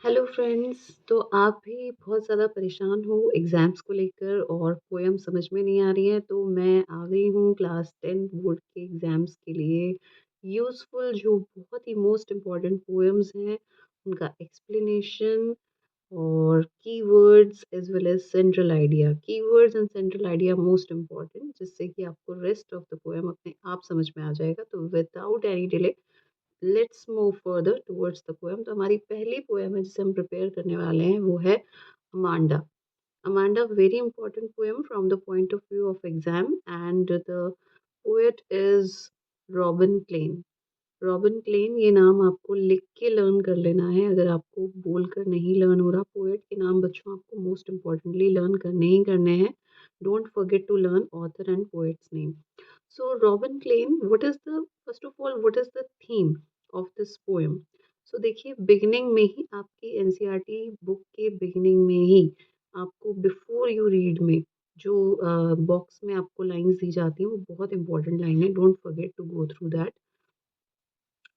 Hello friends. तो आप भी बहुत ज़्यादा परेशान हो एग्ज़ाम्स को लेकर और पोएम समझ में नहीं आ रही है, तो मैं आ गई हूँ क्लास 10 बोर्ड के एग्ज़ाम्स के लिए यूज़फुल जो बहुत ही मोस्ट इम्पॉर्टेंट पोएम्स हैं, उनका एक्सप्लेनेशन और keywords as well as central idea. Keywords and central idea most important, जिससे कि आपको रेस्ट ऑफ द पोएम अपने आप समझ में आ जाएगा। तो without any delay let's move further towards the poem. तो हमारी पहली पोएम है जिसे हम प्रिपेयर करने वाले हैं, वो है Amanda. Amanda very important poem from the point of view of exam and the poet is Robin Klein. Robin Klein, ये नाम आपको लिख के लर्न कर लेना है। अगर आपको बोलकर नहीं लर्न हो रहा, पोएट के नाम बच्चों आपको मोस्ट इम्पॉर्टेंटली लर्न करने ही करने हैं। Don't forget to learn author and poets name. So Robin Klein, what is the first of all what is the theme of this poem? So देखिए बिगिनिंग में ही आपकी एनसीईआरटी बुक के beginning में ही आपको बिफोर यू रीड में जो box में आपको लाइंस दी जाती हैं वो बहुत इंपॉर्टेंट लाइन है, don't forget to go through that.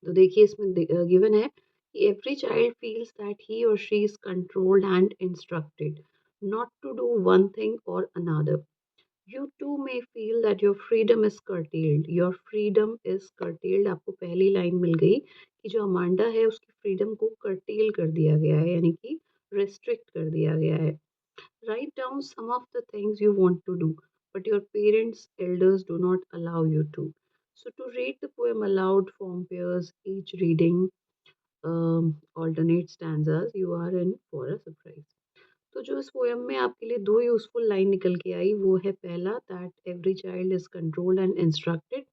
तो देखिए इसमें गिवन है कि every child feels that he और she is controlled and instructed not to do one thing और another. You too may feel that your freedom is curtailed. Your freedom is curtailed. आपको पहली line मिल गई कि जो Amanda है उसकी freedom को curtail कर दिया गया है, यानी कि restrict कर दिया गया है. Write down some of the things you want to do, but your parents, elders do not allow you to. So to read the poem aloud form pairs, each reading alternate stanzas, you are in for a surprise. तो जो इस poem में आपके लिए दो useful line निकल के आई वो है पहला, that every child is controlled and instructed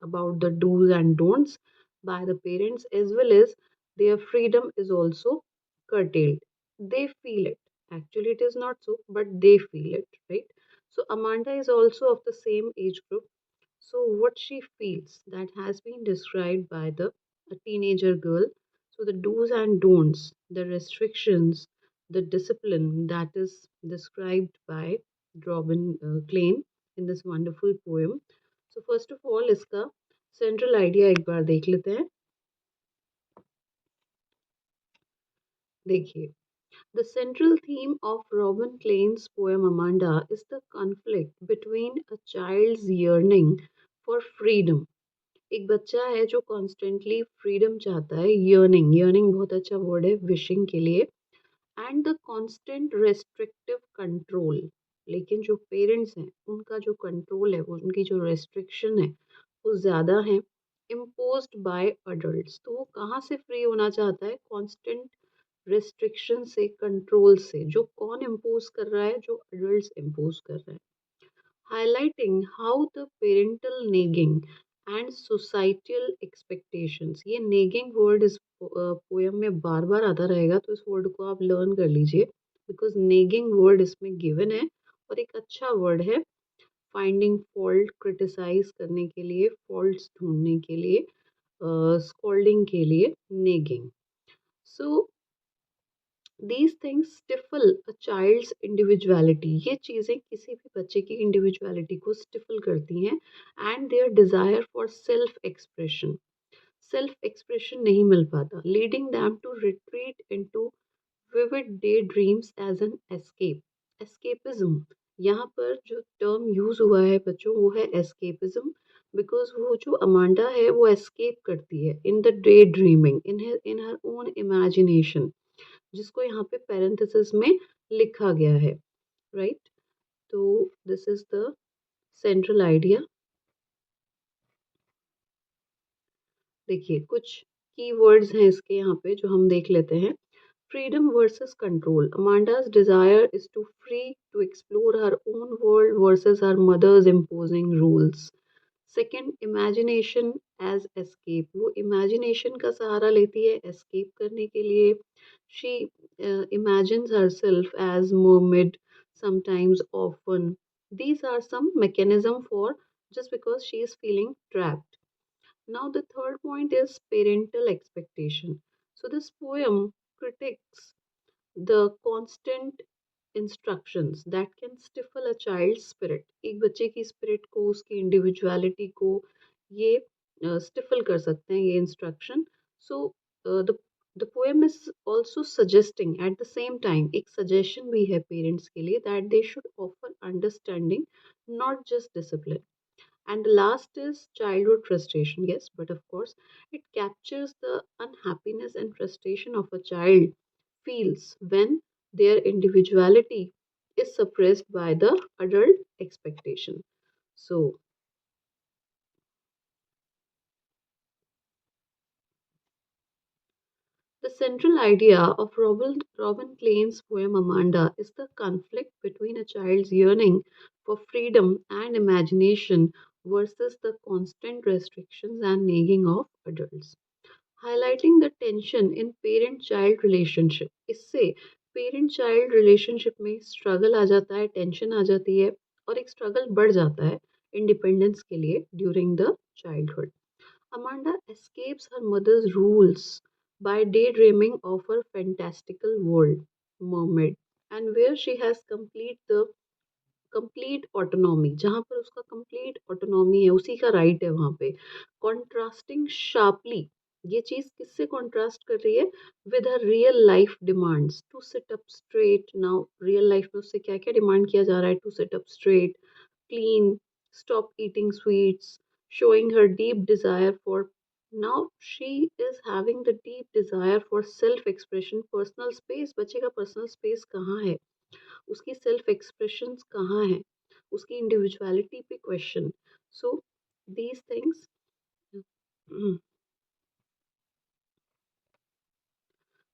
about the do's and don'ts by the parents, as well as their freedom is also curtailed. They feel it. Actually, it is not so, but they feel it, right? So, Amanda is also of the same age group. So, what she feels that has been described by the a teenager girl. So, the do's and don'ts, the restrictions, the discipline that is described by Robin Klein in this wonderful poem. So, first of all, इसका central idea एक बार देख लेते हैं. देखिए, the central theme of Robin Klein's poem Amanda is the conflict between a child's yearning for freedom. एक बच्चा है जो कॉन्स्टेंटली फ्रीडम चाहता है, यर्निंग यर्निंग बहुत अच्छा वर्ड है विशिंग के लिए, and the constant restrictive control. लेकिन जो पेरेंट्स हैं उनका जो कंट्रोल है, वो उनकी जो रेस्ट्रिक्शन है वो ज़्यादा है, इम्पोज्ड बाय अडल्ट्स. तो वो कहाँ से फ्री होना चाहता है? कांस्टेंट रेस्ट्रिक्शन से, कंट्रोल से. जो कौन इम्पोज कर रहा है? जो अडल्ट्स इम्पोज कर रहे हैं. Highlighting how the parental nagging and societal expectations. ये नेगिंग वर्ड इस पोएम में बार बार आता रहेगा, तो इस वर्ड को आप लर्न कर लीजिए, बिकॉज नेगिंग वर्ड इसमें गिवन है और एक अच्छा वर्ड है फाइंडिंग फॉल्ट, क्रिटिसाइज करने के लिए, फॉल्ट्स ढूंढने के लिए, स्कॉल्डिंग के लिए nagging. So these things stifle a child's individuality. ये चीज़ें किसी भी बच्चे की इंडिविजुअलिटी को स्टिफल करती हैं, and their desire for self expression नहीं मिल पाता, leading them to retreat into vivid day dreams as an escape. Escapism, यहाँ पर जो टर्म यूज हुआ है बच्चों वो है एस्केपिज्म, बिकॉज वो जो अमांडा है वो एस्केप करती है in the day dreaming, in her own imagination, जिसको यहाँ पे पैरेंथेसिस में लिखा गया है, राइट. तो this is the central idea. देखिए कुछ की वर्ड्स हैं इसके यहाँ पे जो हम देख लेते हैं. Freedom versus control. Amanda's desire is to free to explore her own world versus her mother's imposing rules. Second, imagination as escape. वो इमेजिनेशन का सहारा लेती है एस्केप करने के लिए. She imagines herself as mermaid sometimes, often. These are some mechanism for just because she is feeling trapped. Now the third point is parental expectation. So this poem critiques the constant instructions that can stifle a child's spirit. एक बच्चे की spirit को, उसकी individuality को ये stifle कर सकते हैं ये instruction. So the the poem is also suggesting at the same time, एक सजेशन भी है पेरेंट्स के लिए that they should offer understanding, not just discipline. And the last is childhood frustration. Yes, but of course, it captures the unhappiness and frustration of a child feels when their individuality is suppressed by the adult expectation. So, the central idea of Robin Klein's poem Amanda is the conflict between a child's yearning for freedom and imagination versus the constant restrictions and nagging of adults. Highlighting the tension in parent child relationship, इससे parent child relationship में struggle आ जाता है, tension आ जाती है और एक struggle बढ़ जाता है इंडिपेंडेंस के लिए during the childhood. Amanda escapes her mother's rules by daydreaming of her fantastical world, mermaid, and where she has complete autonomy, जहाँ पर उसका कंप्लीट ऑटोनॉमी है, उसी का राइट है वहाँ पे. कॉन्ट्रास्टिंग शार्पली, ये चीज़ किससे कॉन्ट्रास्ट कर रही है? With her real life demands to sit up straight. Now real life में उससे क्या क्या डिमांड किया जा रहा है? To sit up straight, clean, stop eating sweets, showing her deep desire for, now she is having the deep desire for self expression, personal space. बच्चे का पर्सनल स्पेस कहाँ है? उसकी सेल्फ एक्सप्रेशंस कहाँ है? उसकी इंडिविजुअलिटी पे question. So these things,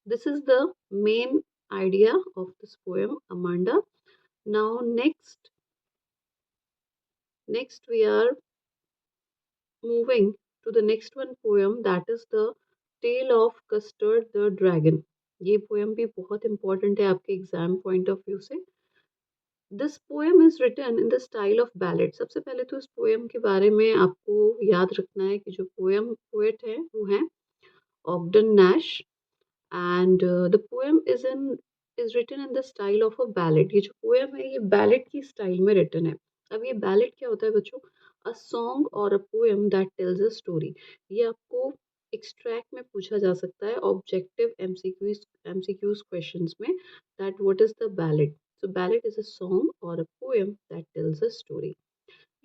this is the main idea of this poem Amanda. Now next we are moving to the next one poem, that is the Tale of Custard the Dragon. ये poem भी बहुत important है आपके exam point of view से. This poem is written in the style of ballad. सबसे पहले तो इस पोएम के बारे में आपको याद रखना है कि जो पोएम पोएट है वो है Ogden Nash. And the poem is written in the style of a ballad. ये जो पोएम है ये बैलेट की स्टाइल में रिटन है. अब ये बैलेट क्या होता है बच्चों? अ सॉन्ग और a poem that tells a story. ये आपको एक्सट्रैक्ट में पूछा जा सकता है ऑब्जेक्टिव एमसीक्यूज क्वेश्चंस में, that what is the ballot. So ballad is a song or a poem that tells a story.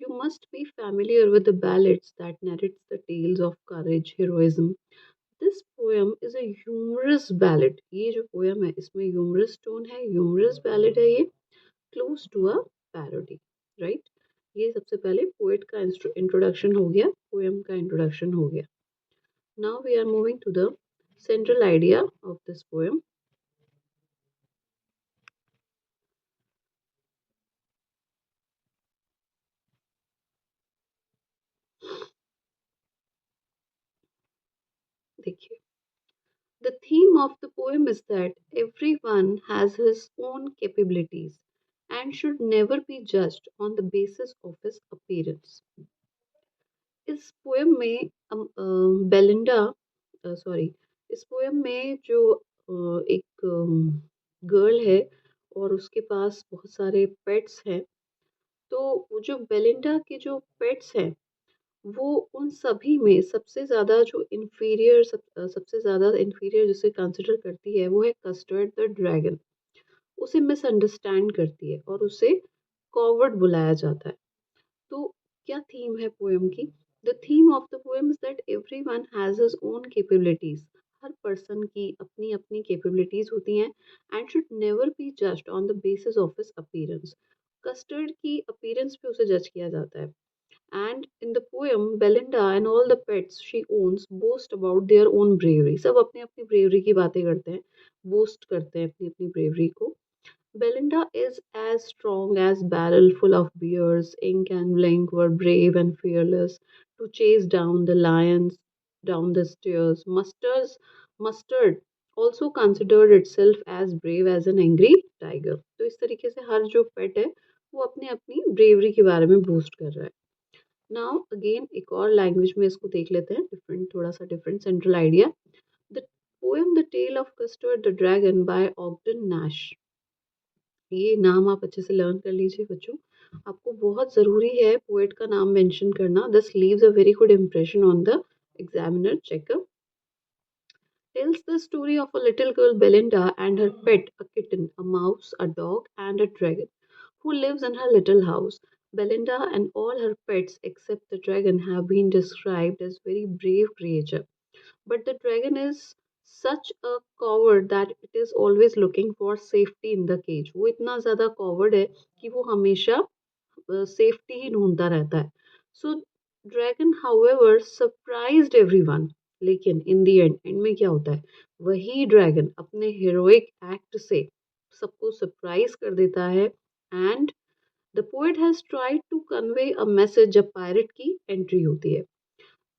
You must be familiar with the ballads that narrates the tales of courage, heroism. This poem is a humorous ballad. ये जो poem है इसमें humorous tone है, humorous ballad है ये, close to a parody, right? ये सबसे पहले poet का introduction हो गया, poem का introduction हो गया. Now we are moving to the central idea of this poem. देखिए, the theme of the poem is that everyone has his own capabilities and should never be judged on the basis of his appearance. इस poem में Belinda, sorry, इस poem में जो एक girl है और उसके पास बहुत सारे पेट्स हैं. तो वो जो बेलिंडा के जो पेट्स हैं वो उन सभी में सबसे ज़्यादा जो सबसे ज़्यादा इन्फीरियर जिसे कंसिडर करती है वो है कस्टर्ड द ड्रैगन. उसे मिसअंडरस्टैंड करती है और उसे कॉवर्ड बुलाया जाता है. तो क्या थीम है पोएम की? The theme of the poem is that everyone has his own capabilities. Her person की अपनी अपनी कैपेबिलिटीज होती हैं and should never be judged on the basis of his appearance. Custard की अपीयरेंस पे उसे जज किया जाता है. And in the poem, Belinda and all the pets she owns boast about their own bravery. सब अपनी अपनी bravery की बातें करते हैं, boast करते हैं अपनी अपनी bravery को. Belinda is as strong as barrel full of beers. Ink and Blink were brave and fearless to chase down the lions down the stairs. Mustard also considered itself as brave as an angry tiger. तो इस तरीके से हर जो पेट है वो अपनी अपनी bravery के बारे में बूस्ट कर रहा है. नाउ अगेन एक और लैंग्वेज में इसको देख लेते हैं, डिफरेंट, थोड़ा सा different central idea. The poem the tale of Custard the dragon by Ogden Nash. ये नाम आप अच्छे से लर्न कर लीजिए बच्चों. आपको बहुत ज़रूरी है पोएट का नाम मेंशन करना. This leaves a very good impression on the examiner checker. tells the story of a little girl Belinda and her pet, a kitten, a mouse, a dog, and a dragon, who lives in her little house. Belinda and all her pets except the dragon have been described as very brave creatures. But the dragon is such a coward that it is always looking for safety in the cage. वो इतना ज़्यादा coward है कि वो हमेशा safety ही ढूंढता रहता है. सो ड्रैगन हाउएवर सरप्राइज्ड एवरीवन. लेकिन इन द एंड में क्या होता है, वही ड्रैगन अपने हीरोइक एक्ट से सबको सरप्राइज कर देता है. And the poet has tried to convey a message जब पायरेट की एंट्री होती है.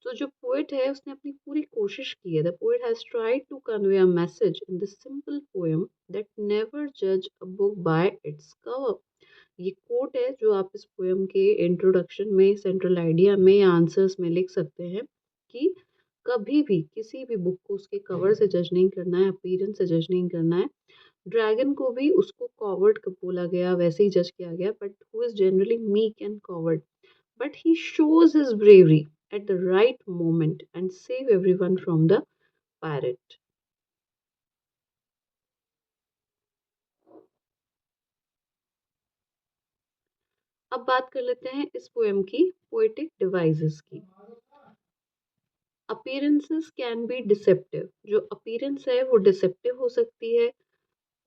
तो जो पोएट है उसने अपनी पूरी कोशिश की है. The poet has tried to convey a message in the simple poem that never जज a book by its cover. ये कोट है जो आप इस पोएम के इंट्रोडक्शन में, सेंट्रल आइडिया में या आंसर्स में लिख सकते हैं कि कभी भी किसी भी बुक को उसके कवर से जज नहीं करना है, अपीयरेंस से जज नहीं करना है. ड्रैगन को भी उसको कॉवर्ड बोला गया, वैसे ही जज किया गया, but who is generally meek and coward. But he shows his bravery at the right moment and save everyone from the pirate. अब बात कर लेते हैं इस पोएम की पोएटिक डिवाइसेस की. Appearances can B deceptive. जो अपीयरेंस है वो डिसेप्टिव हो सकती है,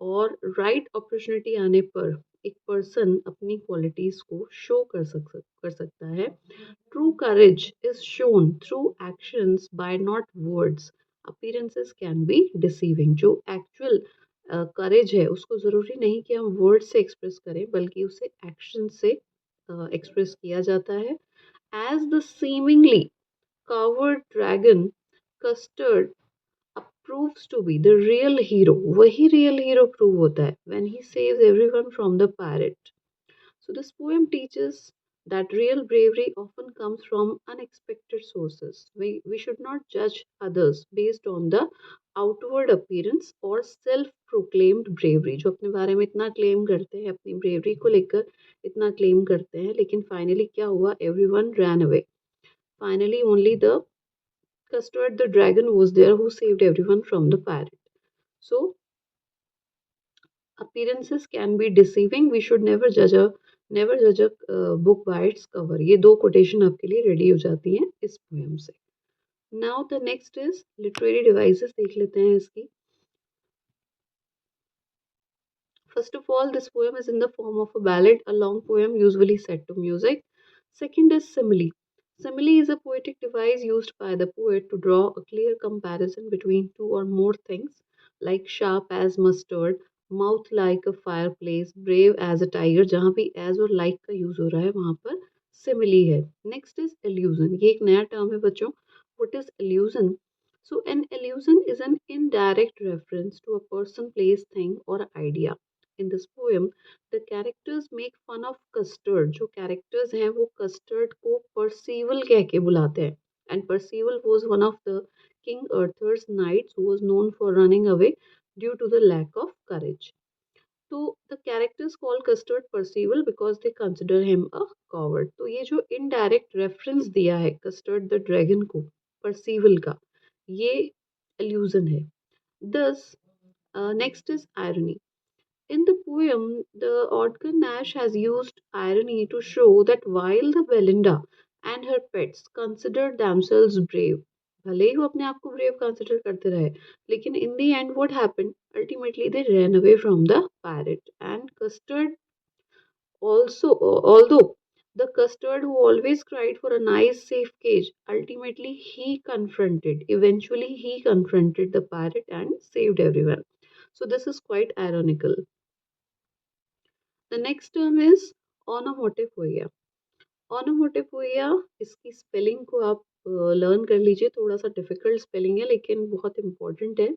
और राइट अपॉर्चुनिटी आने पर एक पर्सन अपनी क्वालिटीज को शो कर सकता है. True courage is shown through actions by not words. Appearances can be deceiving. जो एक्चुअल करेज है उसको ज़रूरी नहीं कि हम वर्ड से एक्सप्रेस करें, बल्कि उसे एक्शन से एक्सप्रेस किया जाता है. As the seemingly coward dragon custard proves to be the real hero. वही real hero prove होता है when he saves everyone from the pirate. So this poem teaches that real bravery often comes from unexpected sources. We should not judge others based on the outward appearance or self-proclaimed bravery. जो अपने बारे में इतना claim करते हैं, अपनी bravery को लेकर इतना claim करते हैं, लेकिन finally क्या हुआ? Everyone ran away. Finally only the custard the dragon was there who saved everyone from the pirate. So appearances can be deceiving. We should never judge a book by its cover. ये दो quotation आपके लिए ready हो जाती हैं इस poem से. Now the next is literary devices. देख लेते हैं इसकी. First of all, this poem is in the form of a ballad, a long poem usually set to music. Second is simile. Simile is a poetic device used by the poet to draw a clear comparison between two or more things, like sharp as mustard, mouth like a fireplace, brave as a tiger. जहाँ भी as और like का use हो रहा है वहाँ पर simile है. Next is allusion. ये एक नया term है बच्चों. What is allusion? So an allusion is an indirect reference to a person, place, thing or idea. In this poem, the characters make fun of custard. जो characters हैं वो custard को Percival कह के बुलाते हैं. And Percival was one of the King Arthur's knights who was known for running away due to the lack of courage. So the characters call Custard Percival because they consider him a coward. तो ये जो indirect reference दिया है Custard the Dragon को Percival का, ये allusion है. Thus, next is irony. In the poem, the Odger Nash has used irony to show that while the Belinda and her pets considered themselves brave, भले ही वो अपने आप को brave consider करते रहे, लेकिन in the end what happened? Ultimately they ran away from the pirate. And Custard also, although the Custard who always cried for a nice safe cage, ultimately eventually he confronted the pirate and saved everyone. So this is quite ironical. The next term is onomatopoeia. Onomatopoeia, इसकी spelling को आप learn कर लीजिए. थोड़ा सा difficult spelling है लेकिन बहुत इम्पोर्टेंट है.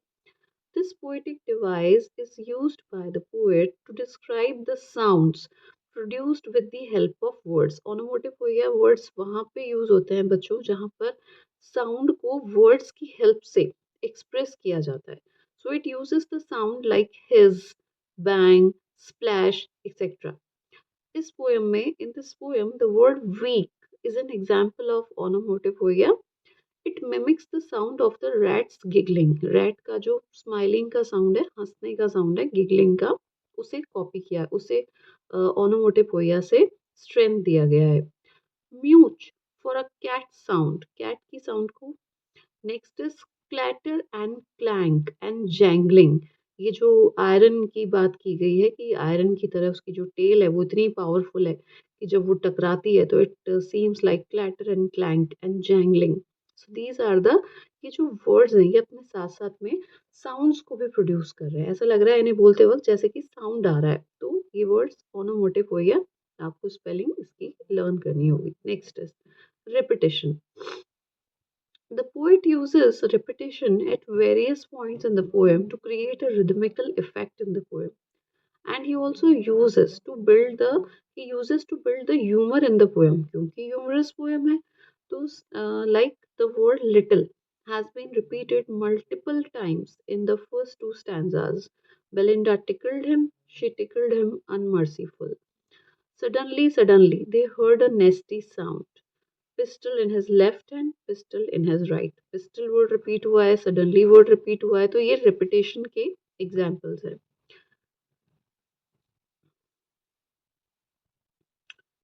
This poetic device is used by the poet to describe the sounds produced with the help of words. Onomatopoeia words वहाँ पे यूज होते हैं बच्चों जहाँ पर साउंड को वर्ड्स की हेल्प से एक्सप्रेस किया जाता है. So it uses the sound like hiss, bang, splash, etc. इस पोएम में, in this poem, the word weak is an example of onomatopoeia. It mimics the sound of the rats giggling. Rat का जो smiling का sound है, हंसने का sound है, giggling का, उसे कॉपी किया, उसे ओनोमोटोपोइया से स्ट्रेंथ दिया गया है। Mew for a cat sound, cat की साउंड को। Next is clatter and clank and jangling. ये जो आयरन की बात की गई है कि आयरन की तरह उसकी जो टेल है वो इतनी पावरफुल है कि जब वो टकराती है तो it seems like clatter and clank and jangling. So these are the, ये जो वर्ड्स हैं ये अपने साथ साथ में साउंड्स को भी प्रोड्यूस कर रहे हैं। ऐसा लग रहा है इन्हें बोलते वक्त जैसे कि साउंड आ रहा है। तो ये वर्ड्स ओनोमोटिव हो गया, आपको स्पेलिंग इसकी लर्न करनी होगी। Next is repetition. The poet uses repetition at various points in the poem to create a rhythmical effect in the poem. And he also uses to build the humor in the poem. क्योंकि humorous poem है, तो like the word little has been repeated multiple times in the first two stanzas. Belinda tickled him, she tickled him unmerciful. Suddenly, they heard a nasty sound. Pistol in his left hand, pistol in his right. Pistol word repeat हुआ है, suddenly word repeat हुआ है, तो ये repetition के examples हैं।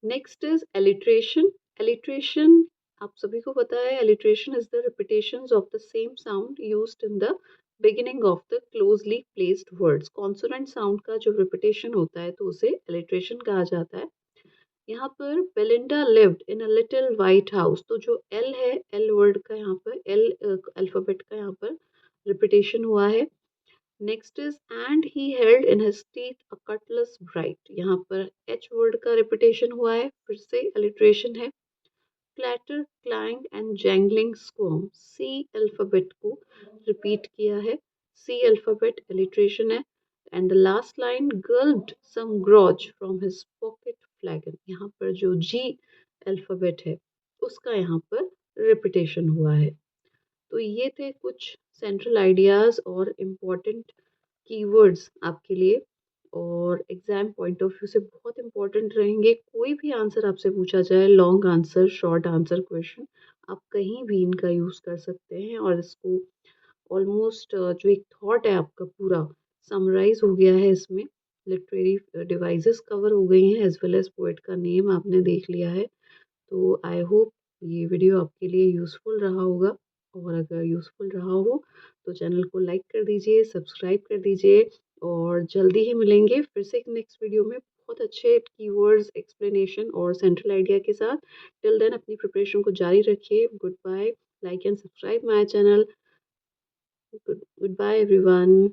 Next is alliteration. Alliteration आप सभी को पता है, alliteration is the repetition of the same sound used in the beginning of the closely placed words. Consonant sound का जो रिपीटेशन होता है तो उसे एलिट्रेशन कहा जाता है। यहाँ पर Belinda lived in a little white house, तो जो एल है, एल वर्ड का यहाँ पर, एल अल्फाबेट का यहाँ पर रिपीटेशन हुआ है। Next is and he held in his teeth a Cutlass bright. यहाँ पर एच वर्ड का रिपीटेशन हुआ है, फिर से अलिट्रेशन है। Clatter clang and jangling squirm, C alphabet को रिपीट किया है, सी अल्फाबेट अलिट्रेशन है। And the last line gulped some grog from his pocket flagon, यहाँ पर जो जी अल्फाबेट है उसका यहाँ पर रिपीटेशन हुआ है। तो ये थे कुछ सेंट्रल आइडियाज और इम्पोर्टेंट कीवर्ड्स आपके लिए, और एग्जाम पॉइंट ऑफ व्यू से बहुत इंपॉर्टेंट रहेंगे। कोई भी आंसर आपसे पूछा जाए, long answer, short answer question, आप कहीं भी इनका यूज़ कर सकते हैं। और इसको ऑलमोस्ट जो एक थॉट है आपका पूरा समराइज हो गया है इसमें। लिटरेरी डिवाइसेस कवर हो गई हैं, एज वेल एज पोएट का नेम आपने देख लिया है। तो आई होप ये वीडियो आपके लिए यूज़फुल रहा होगा, और अगर यूज़फुल रहा हो तो चैनल को लाइक कर दीजिए, सब्सक्राइब कर दीजिए, और जल्दी ही मिलेंगे फिर से एक नेक्स्ट वीडियो में बहुत अच्छे कीवर्ड्स, एक्सप्लेनेशन और सेंट्रल आइडिया के साथ। टिल देन अपनी प्रिपरेशन को जारी रखिए। Good bye, like and subscribe my channel. Good bye everyone.